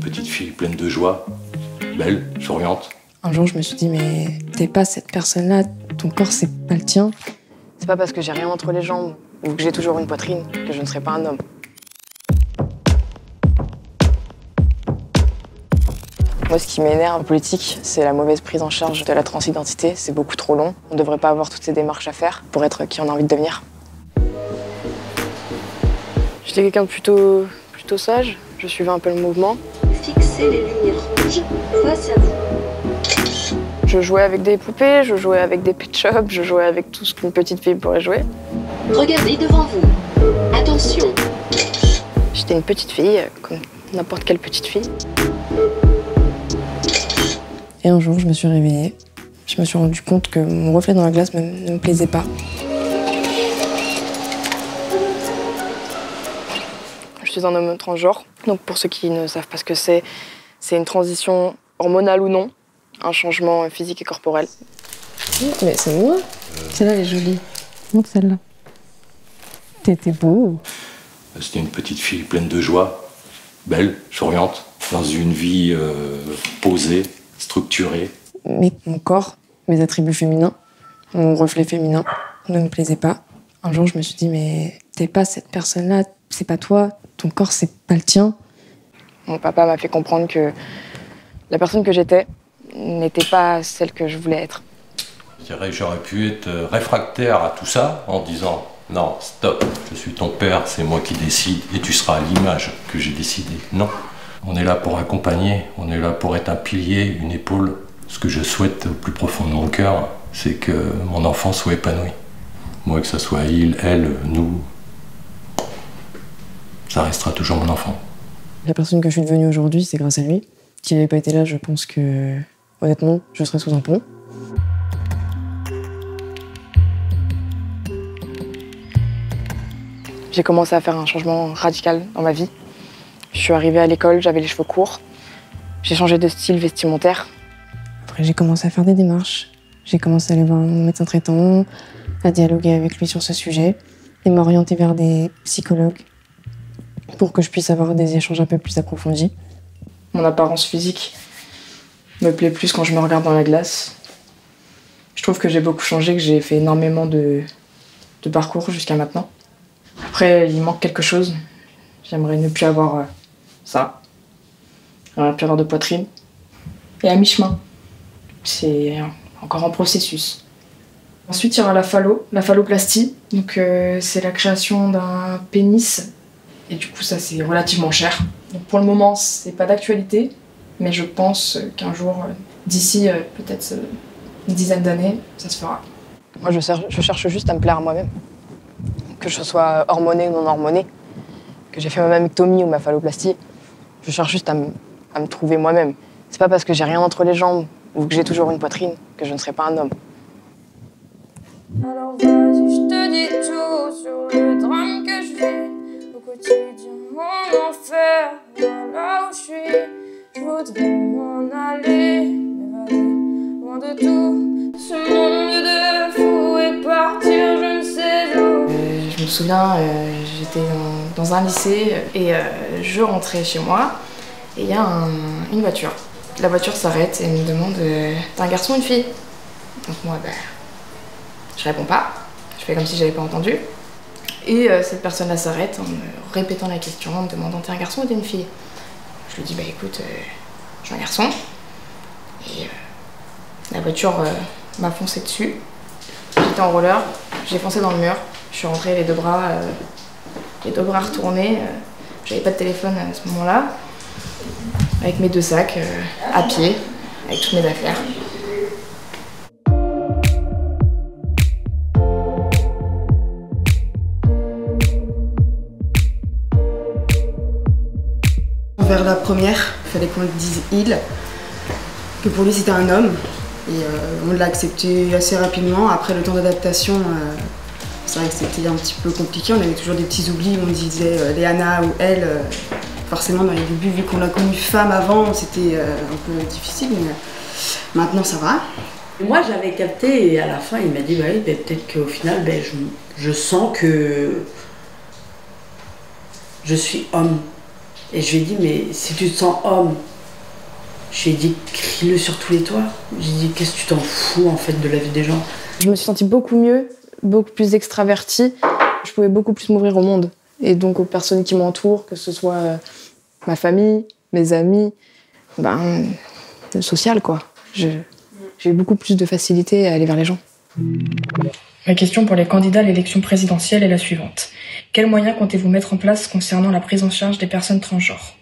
petite fille pleine de joie, belle, souriante. Un jour, je me suis dit, mais t'es pas cette personne-là, ton corps, c'est pas le tien. C'est pas parce que j'ai rien entre les jambes ou que j'ai toujours une poitrine que je ne serai pas un homme. Moi, ce qui m'énerve en politique, c'est la mauvaise prise en charge de la transidentité. C'est beaucoup trop long. On ne devrait pas avoir toutes ces démarches à faire pour être qui on a envie de devenir. J'étais quelqu'un de plutôt sage. Je suivais un peu le mouvement. Fixez les lumières rouges face à vous. Je jouais avec des poupées, je jouais avec des pet shops, je jouais avec tout ce qu'une petite fille pourrait jouer. Regardez devant vous. Attention. J'étais une petite fille, comme n'importe quelle petite fille. Et un jour, je me suis réveillée. Je me suis rendu compte que mon reflet dans la glace ne me plaisait pas. Je suis un homme transgenre. Donc pour ceux qui ne savent pas ce que c'est une transition hormonale ou non, un changement physique et corporel. Mais c'est moi. Celle-là, elle est jolie. Donc celle-là. T'étais beau. C'était une petite fille pleine de joie, belle, souriante, dans une vie posée, structurée. Mais mon corps, mes attributs féminins, mon reflet féminin ne me plaisait pas. Un jour, je me suis dit, mais t'es pas cette personne-là, c'est pas toi, ton corps, c'est pas le tien. Mon papa m'a fait comprendre que la personne que j'étais n'était pas celle que je voulais être. Je dirais que j'aurais pu être réfractaire à tout ça en disant « Non, stop, je suis ton père, c'est moi qui décide et tu seras à l'image que j'ai décidé. » Non, on est là pour accompagner, on est là pour être un pilier, une épaule. Ce que je souhaite au plus profond de mon cœur, c'est que mon enfant soit épanoui. Moi, que ce soit il, elle, nous, ça restera toujours mon enfant. La personne que je suis devenue aujourd'hui, c'est grâce à lui. S'il n'avait pas été là, je pense que, honnêtement, je serais sous un pont. J'ai commencé à faire un changement radical dans ma vie. Je suis arrivée à l'école, j'avais les cheveux courts. J'ai changé de style vestimentaire. Après, j'ai commencé à faire des démarches. J'ai commencé à aller voir mon médecin traitant, à dialoguer avec lui sur ce sujet et m'orienter vers des psychologues pour que je puisse avoir des échanges un peu plus approfondis. Mon apparence physique me plaît plus quand je me regarde dans la glace. Je trouve que j'ai beaucoup changé, que j'ai fait énormément de parcours jusqu'à maintenant. Après, il manque quelque chose. J'aimerais ne plus avoir ça. J'aimerais plus avoir de poitrine. Et à mi-chemin. C'est encore en processus. Ensuite, il y aura la phalloplastie. Donc, c'est la création d'un pénis. Et du coup, ça, c'est relativement cher. Donc, pour le moment, c'est pas d'actualité. Mais je pense qu'un jour, d'ici peut-être une dizaine d'années, ça se fera. Moi, je cherche juste à me plaire à moi-même. Que je sois hormonée ou non hormonée. Que j'ai fait ma mammectomie ou ma phalloplastie. Je cherche juste à me trouver moi-même. C'est pas parce que j'ai rien entre les jambes ou que j'ai toujours une poitrine que je ne serai pas un homme. Alors vas-y, je te dis tout sur le drame que je vis. Au quotidien, mon enfer, voilà où je suis. Je voudrais m'en aller, m'évader loin de tout. Ce monde de fou et partir, je ne sais où. Je me souviens, j'étais dans un lycée et je rentrais chez moi et il y a une voiture. La voiture s'arrête et me demande t'es un garçon ou une fille? Donc moi, je réponds pas. Je fais comme si j'avais pas entendu. Et cette personne-là s'arrête en me répétant la question, en me demandant t'es un garçon ou t'es une fille? Je lui dis écoute, je suis un garçon. Et la voiture m'a foncé dessus. J'étais en roller, j'ai foncé dans le mur. Je suis rentrée les deux bras retournés. J'avais pas de téléphone à ce moment-là. Avec mes deux sacs, à pied, avec toutes mes affaires. Vers la première, il fallait qu'on le dise il, que pour lui c'était un homme. Et on l'a accepté assez rapidement. Après le temps d'adaptation, c'est vrai que c'était un petit peu compliqué. On avait toujours des petits oublis, on disait Léana ou elle. Forcément, dans les débuts, vu qu'on l'a connue femme avant, c'était un peu difficile, mais maintenant ça va. Moi, j'avais capté et à la fin, il m'a dit peut-être qu'au final, je sens que je suis homme. Et je lui ai dit, mais si tu te sens homme, je lui ai dit, crie-le sur tous les toits. J'ai dit, qu'est-ce que tu t'en fous en fait de la vie des gens? Je me suis sentie beaucoup mieux, beaucoup plus extravertie. Je pouvais beaucoup plus m'ouvrir au monde et donc aux personnes qui m'entourent, que ce soit ma famille, mes amis, le social quoi. J'ai eu beaucoup plus de facilité à aller vers les gens. Ma question pour les candidats à l'élection présidentielle est la suivante. Quels moyens comptez-vous mettre en place concernant la prise en charge des personnes transgenres ?